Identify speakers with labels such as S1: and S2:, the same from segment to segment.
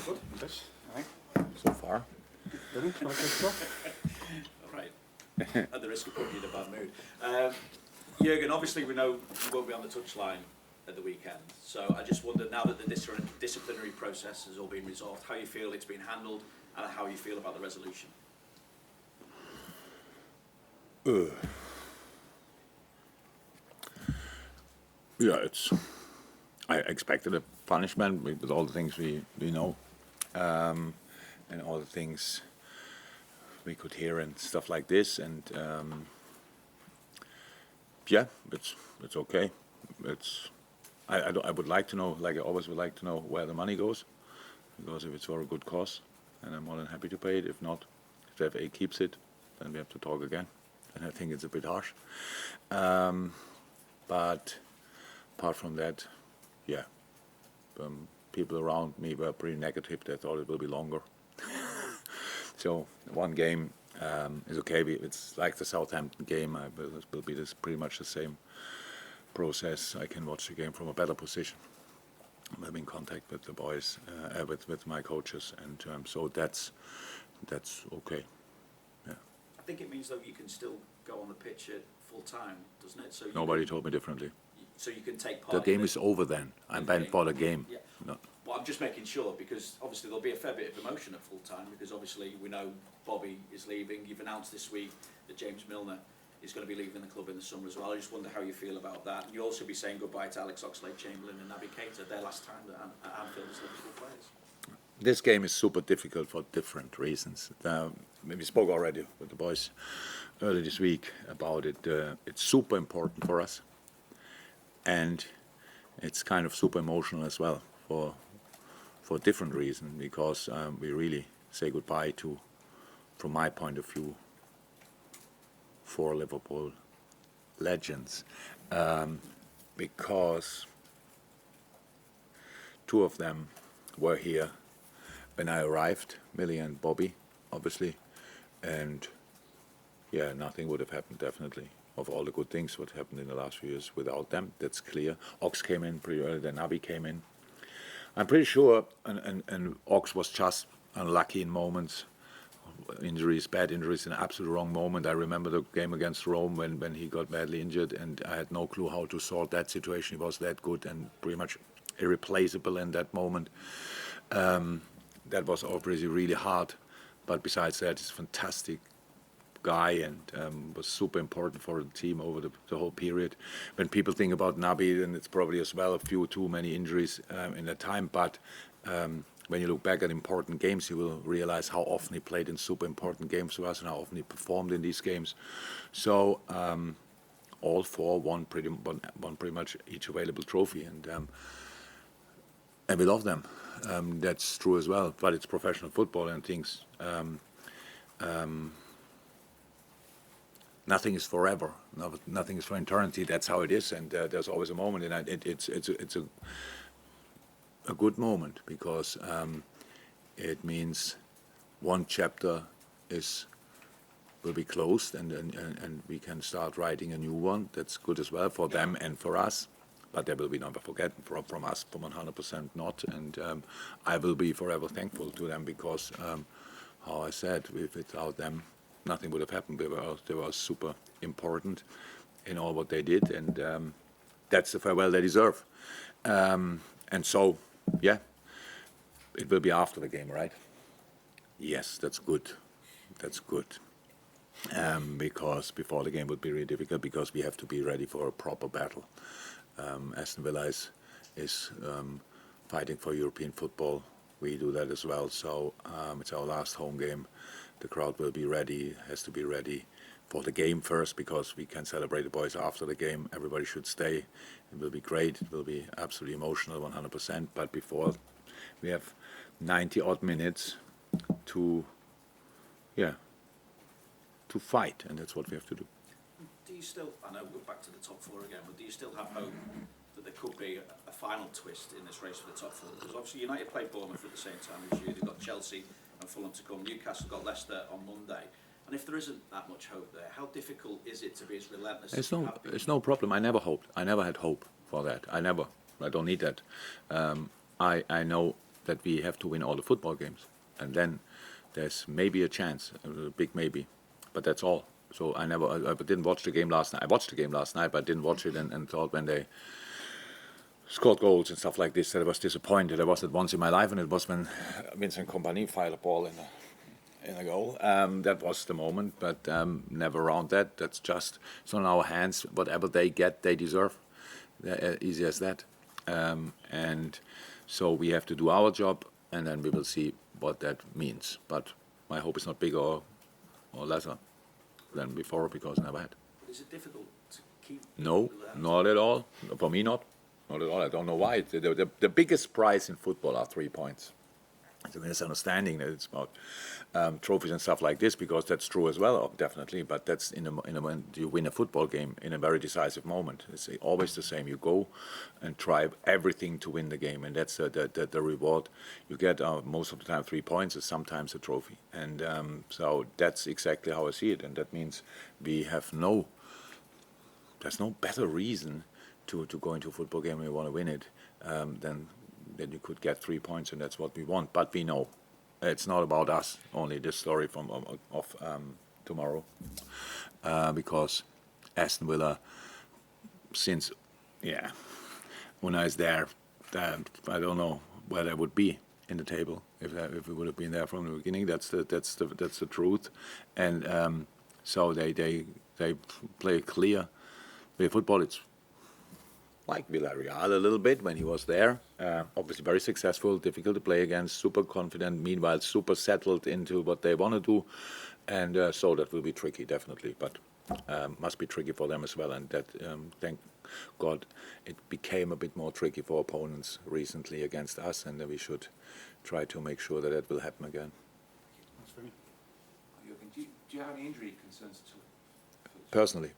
S1: Good.
S2: Yes.
S1: All right.
S2: So far.
S1: Brilliant. Well, good stuff.
S3: All right. At the risk of putting you in a bad mood. Jurgen, obviously we know you won't be on the touchline at the weekend, so I just wondered, now that the disciplinary process has all been resolved, how you feel it's been handled and how you feel about the resolution.
S2: Yeah, I expected a punishment with all the things we know, and all the things we could hear and stuff like this, and yeah, it's okay. I would like to know, like I always would like to know, where the money goes, because if it's for a good cause, then I'm more than happy to pay it. If not, if the FA keeps it, then we have to talk again, and I think it's a bit harsh. But apart from that, yeah, people around me were pretty negative. They thought it will be longer. So one game is okay. It's like the Southampton game. It will be pretty much the same process. I can watch the game from a better position. I'm in contact with the boys, with my coaches, and so that's okay. Yeah.
S3: I think it means, though, you can still go on the pitch at full time, doesn't it? So
S2: Nobody told me differently.
S3: So you can take part.
S2: The game is over then. I'm banned for the game.
S3: Yeah.
S2: No.
S3: Well, I'm just making sure, because obviously there'll be a fair bit of emotion at full time, because obviously we know Bobby is leaving. You've announced this week that James Milner is going to be leaving the club in the summer as well. I just wonder how you feel about that. You'll also be saying goodbye to Alex Oxlade-Chamberlain and Naby Keita, their last time at Anfield as Liverpool players.
S2: This game is super difficult for different reasons. We spoke already with the boys earlier this week about it. It's super important for us, and it's kind of super emotional as well for different reasons, because we really say goodbye to, from my point of view, 4 Liverpool legends, because 2 of them were here when I arrived, Millie and Bobby, obviously, and yeah, nothing would have happened, definitely, of all the good things what happened in the last few years without them. That's clear. Ox came in pretty early, then Naby came in. I'm pretty sure, and Ox was just unlucky in moments, injuries, bad injuries, in an absolute wrong moment. I remember the game against Rome when he got badly injured, and I had no clue how to solve that situation. He was that good and pretty much irreplaceable in that moment. That was obviously really hard, but besides that, he's a fantastic guy and was super important for the team over the whole period. When people think about Naby, then it's probably as well a few too many injuries in that time, but when you look back at important games, you will realize how often he played in super important games for us and how often he performed in these games. So all 4 won pretty much each available trophy, and we love them. That's true as well, but it's professional football and things. Nothing is forever. Nothing is for eternity. That's how it is, and there's always a moment, and it's a good moment, because it means one chapter will be closed, and we can start writing a new one. That's good as well for them and for us. But they will be never forgotten from us, from 100% not. And I will be forever thankful to them, because, how I said, without them, nothing would have happened. They were super important in all what they did, and that's the farewell they deserve. And so, yeah, it will be after the game, right? Yes, that's good. That's good. Because before the game would be really difficult, because we have to be ready for a proper battle. Aston Villa is fighting for European football. We do that as well. So it's our last home game. The crowd will be ready, has to be ready for the game first, because we can celebrate the boys after the game. Everybody should stay. It will be great. It will be absolutely emotional, 100%. But before, we have 90-odd minutes to fight, and that's what we have to do.
S3: Do you still, I know we're back to the top 4 again, but do you still have hope that there could be a final twist in this race for the top 4? Because obviously United play Bournemouth at the same time as you. They've got Chelsea and Fulham to come. Newcastle got Leicester on Monday. And if there isn't that much hope there, how difficult is it to be as relentless as you have been?
S2: It's no problem. I never hoped. I never had hope for that. I don't need that. I know that we have to win all the football games, and then there's maybe a chance, a big maybe, but that's all. So I didn't watch the game last night. I watched the game last night, but I didn't watch it and thought when they scored goals and stuff like this that I was disappointed. I was at once in my life, and it was when Vincent Kompany fired a ball in a goal. That was the moment, but never around that. That's just, it's on our hands. Whatever they get, they deserve. Easy as that. And so we have to do our job, and then we will see what that means. But my hope is not bigger or lesser than before, because I never had.
S3: Is it difficult to keep?
S2: No, not at all. For me, not at all. I don't know why. The biggest prize in football are 3 points. It's a misunderstanding that it's about trophies and stuff like this, because that's true as well, definitely. But that's when you win a football game in a very decisive moment. It's always the same. You go and try everything to win the game, and that's the reward you get. Most of the time, 3 points is sometimes a trophy, and so that's exactly how I see it. And that means we have there's no better reason to go into a football game when you want to win it than that you could get 3 points, and that's what we want. But we know it's not about us only. This story of tomorrow, because Aston Villa, since when I was there, I don't know where they would be in the table if we would have been there from the beginning. That's the truth, and so they play clear football. It's like Villarreal a little bit when he was there. Obviously very successful, difficult to play against, super confident, meanwhile super settled into what they want to do. And so that will be tricky, definitely, but must be tricky for them as well. And that, thank God, it became a bit more tricky for opponents recently against us, and we should try to make sure that that will happen again.
S4: Jurgen, do you have any injury concerns at all?
S2: Personally,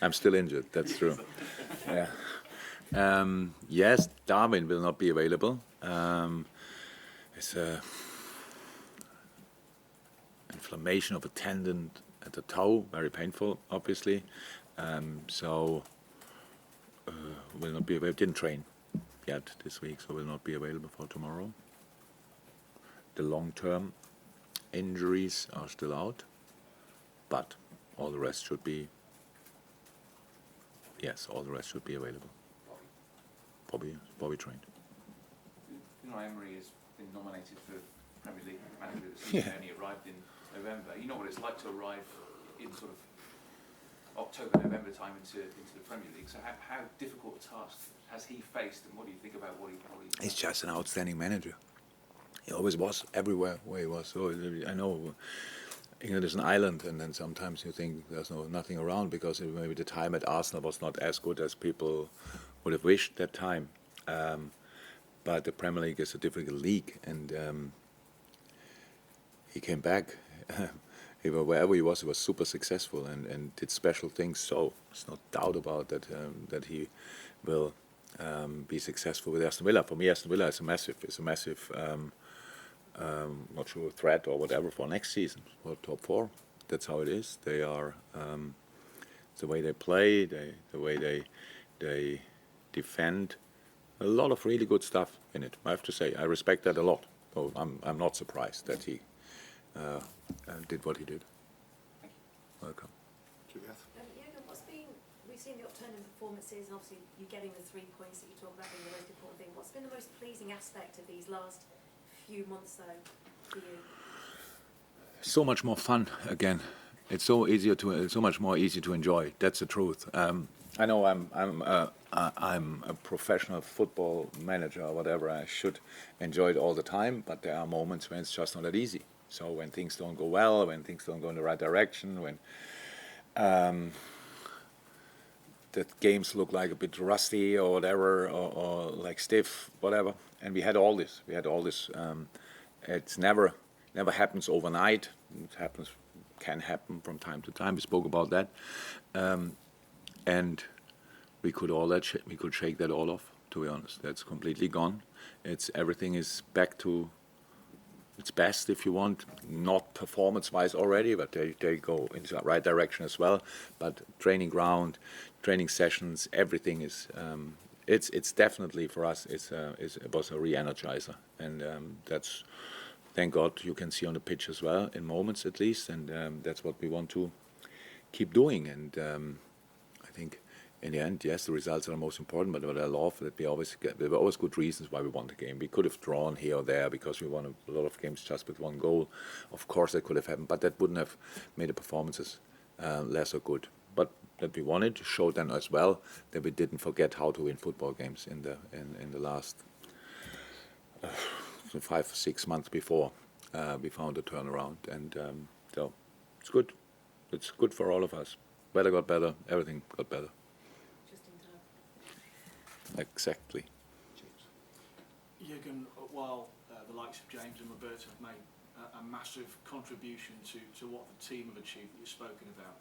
S2: I'm still injured, that's true. Yeah. Yes, Darwin will not be available. It's a inflammation of a tendon at the toe, very painful, obviously. So will not be available. Didn't train yet this week, so will not be available for tomorrow. The long-term injuries are still out, but all the rest should be. Yes, all the rest should be available. Bobby trained.
S4: Unai Emery has been nominated for Premier League manager of the season. Only arrived in November. You know what it's like to arrive in sort of October, November time into the Premier League. So how difficult a task has he faced, and what do you think about what he?
S2: He's just an outstanding manager. He always was everywhere where he was. So I know England is an island, and then sometimes you think there's nothing around because maybe the time at Arsenal was not as good as people would have wished that time. But the Premier League is a difficult league, and he came back. Wherever he was super successful and did special things. So there's no doubt about that that he will be successful with Aston Villa. For me, Aston Villa is a massive. Not sure threat or whatever for next season for top 4. That's how it is. They are the way they play, the way they defend. A lot of really good stuff in it. I have to say, I respect that a lot. So I'm not surprised that he did what he did. Welcome.
S1: Juliet.
S5: Jurgen, we've seen the upturn in performances, and obviously you getting the 3 points that you talk about being the most important thing. What's been the most pleasing aspect of these last few months, though, for you?
S2: So much more fun again. It's so much more easy to enjoy. That's the truth. I know I'm a professional football manager or whatever. I should enjoy it all the time, but there are moments when it's just not that easy. So when things don't go well, when things don't go in the right direction, when the games look like a bit rusty or whatever, or like stiff, whatever. And we had all this. It's never happens overnight. It can happen from time to time. We spoke about that, and we could shake that all off. To be honest, that's completely gone. Everything is back to its best, if you want, not performance-wise already, but they go into the right direction as well. But training ground, training sessions, everything is it's definitely for us. It was a re-energizer, and that's, thank God, you can see on the pitch as well in moments at least, and that's what we want to keep doing. And I think in the end, yes, the results are the most important, but I love that there were always good reasons why we won the game. We could have drawn here or there because we won a lot of games just with one goal. Of course, that could have happened, but that wouldn't have made the performances less or good. But that we won it showed then as well that we didn't forget how to win football games in the last 5 or 6 months before we found a turnaround, and so it's good. It's good for all of us. Weather got better, everything got better.
S5: Just in time.
S2: Exactly.
S6: Jurgen, while the likes of James and Roberto have made a massive contribution to what the team have achieved that you've spoken about,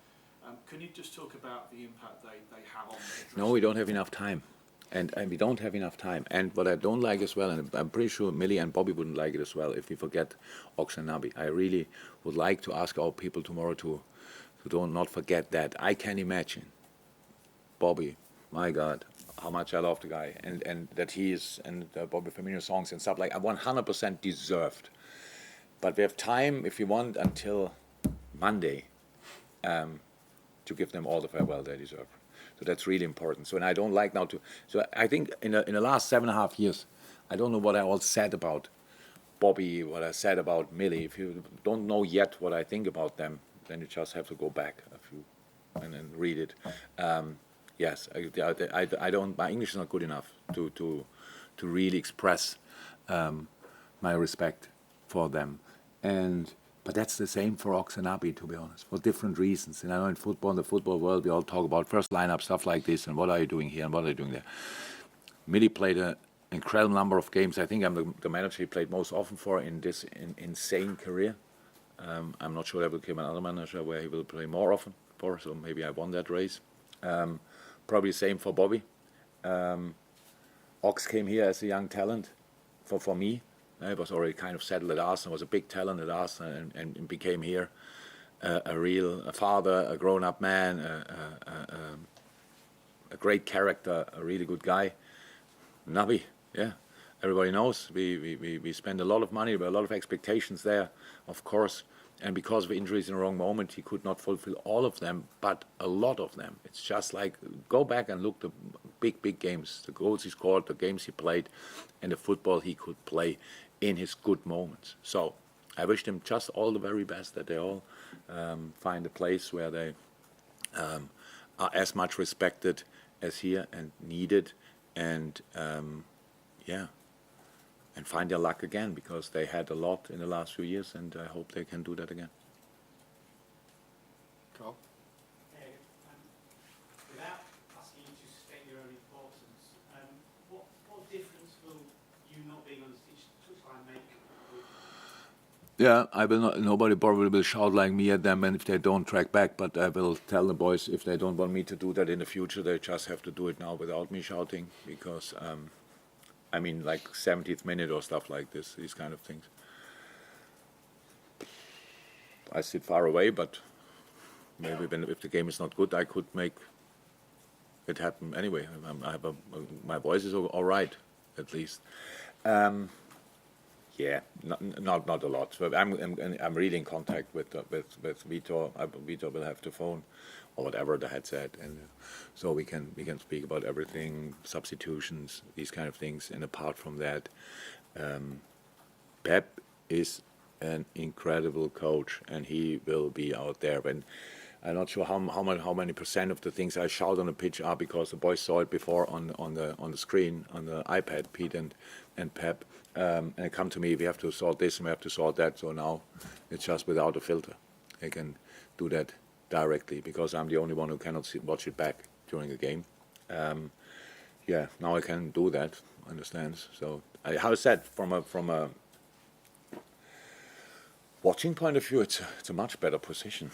S6: can you just talk about the impact they have on the
S2: No, we don't have enough time. And we don't have enough time. And what I don't like as well, and I'm pretty sure Millie and Bobby wouldn't like it as well, if we forget Ox and Naby. I really would like to ask our people tomorrow to not forget that. I can imagine Bobby, my God, how much I love the guy, and that he is, and Bobby Firmino songs and stuff like 100% deserved. But we have time, if you want, until Monday to give them all the farewell they deserve. So that's really important. So, and I don't like now to. So I think in the last 7.5 years, I don't know what I all said about Bobby, what I said about Millie. If you don't know yet what I think about them, then you just have to go back a few and read it. Yes, I don't. My English is not good enough to really express my respect for them. But that's the same for Ox and Naby, to be honest, for different reasons. And I know in football, in the football world, we all talk about first lineup, stuff like this, and what are you doing here, and what are you doing there. Millie played an incredible number of games. I think I'm the manager he played most often for in this insane career. I'm not sure there will come another manager where he will play more often for, so maybe I won that race. Probably the same for Bobby. Ox came here as a young talent for me. He was already kind of settled at Arsenal, was a big talent at Arsenal, and became here a real father, a grown-up man, a great character, a really good guy. Naby, yeah, everybody knows we spend a lot of money, but a lot of expectations there, of course. And because of injuries in the wrong moment, he could not fulfill all of them, but a lot of them. It's just like, go back and look the big games, the goals he scored, the games he played, and the football he could play in his good moments. So I wish them just all the very best, that they all find a place where they are as much respected as here and needed, and and find their luck again, because they had a lot in the last few years, and I hope they can do that again.
S1: Carl?
S7: Without asking you to state your own importance, what difference will you not being on the touchline make?
S2: Yeah, I will not. Nobody probably will shout like me at them, and if they don't track back, but I will tell the boys, if they don't want me to do that in the future, they just have to do it now without me shouting, because I mean, like 70th minute or stuff like this, these kind of things. I sit far away, but maybe if the game is not good, I could make it happen anyway. My voice is all right, at least. Yeah, not a lot. So I'm really in contact with Vitor. Vitor will have the phone or whatever the headset, and so we can speak about everything, substitutions, these kind of things. And apart from that, Pep is an incredible coach, and he will be out there. And I'm not sure how many percent of the things I shout on the pitch are because the boys saw it before on the screen on the iPad, Pete and Pep, and they come to me. We have to sort this and we have to sort that. So now it's just without a filter. I can do that directly because I'm the only one who cannot watch it back during a game. Yeah, now I can do that. Understands? So how I said, from a watching point of view, it's a much better position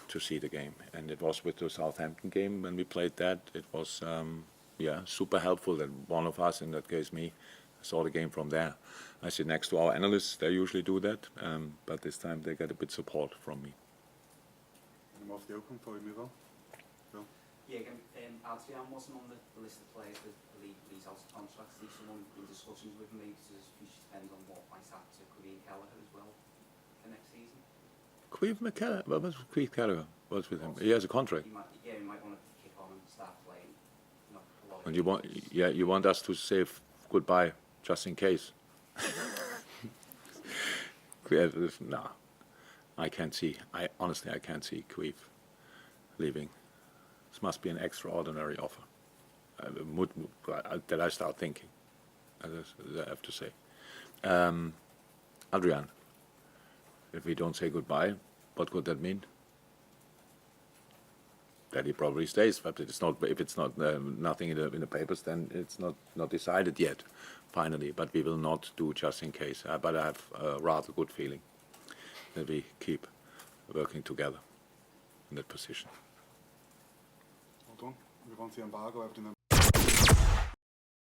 S2: to see the game, and it was with the Southampton game when we played that. It was super helpful that one of us, in that case me, saw the game from there. I sit next to our analysts. They usually do that, but this time they get a bit support from me.
S1: I'm off the open for you, move on. Bill?
S8: Yeah, again, Adrian wasn't on the list of players that leaves out of contracts. Is someone in discussions with me because his future depends on what might happen to Queen Kelleher as well for next season.
S2: Queeve McKellar, what was Queeve Kelleher? What's with him? He has a contract.
S8: He might want to kick on and start playing. Not a lot of
S2: And you want us to say goodbye just in case? No, I can't see. Honestly, I can't see Queeve leaving. This must be an extraordinary offer. That I start thinking. I have to say. Adrian, if we don't say goodbye, what could that mean? That he probably stays, but it's not. If it's not nothing in the papers, then it's not decided yet. Finally, but we will not do just in case. But I have a rather good feeling that we keep working together in that position.
S1: Hold on, we want the embargo.